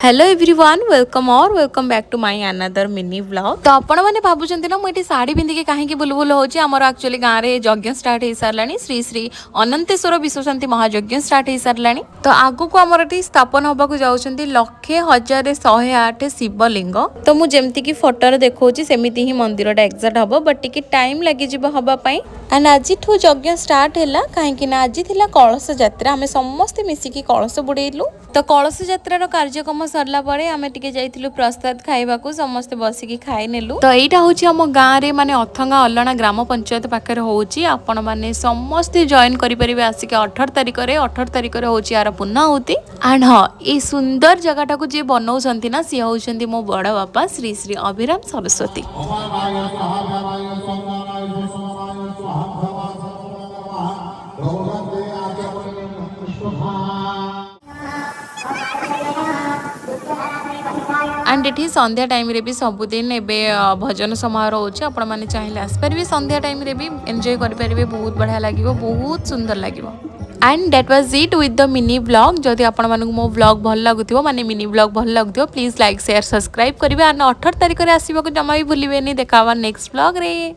Hello everyone welcome back to my another mini vlog. तो आपण मैंने भावुं ना मुझे शाढ़ी पिंधिकी कहीं बुलबुल होची आमर एक्चुअली गाँव में यज्ञ स्टार्ट हो सारे श्री श्री अनंतेश्वर विश्वशांति महायज्ञ स्टार्ट हो सारे। तो आगु को आमर ये स्थापन होगा जाऊँच लक्षे 1008 शिवलिंग। तो मुझे कि फोटो देखा सेमती ही मंदिर एक्जाक्ट हम बट टी टाइम लगे हाँपाई। एंड आज यज्ञ स्टार्ट है कहीं आज थी कलश यात्रा आम समस्ते मिसिकी कलश बुड़ेलु। तो कलश यात्रार कार्यक्रम सरला परे आमे टिके जाइथिलु प्रसाद खाइबाकू समस्ते बसिकी खाइ नेलु। तो एटा होची हम गाँव रे माने अथंगा अल्लाना ग्राम पंचायत पाखरे होची। आपण माने समस्ते जॉइन करि परिबे आसिके 18 तारिख रे होची यार पुन्नाहुति। एंड हां ए सुंदर जगहटा को जे बनौछंती ना सी होछंती मो बड़ बापा श्री श्री अभिराम सरस्वती। एंड ये संध्या टाइम रे भी सबुदिन एवं भजन समारोह होची। आपण माने चाहिए आसपारे संध्या टाइम रे भी एंजॉय करि परिबे। बहुत बढ़िया लागिवो, बहुत सुंदर लागिवो। And that was it with the mini vlog. जदि आपण मानक मो व्लॉग भल लागुथिबो माने मिनी व्लॉग भल लागुथिबो प्लीज लाइक शेयर सब्सक्राइब करिवे। 18 तारिख रे आसीबो जमा भी भूलिबेनी। देखावा नेक्स्ट व्लॉग रे।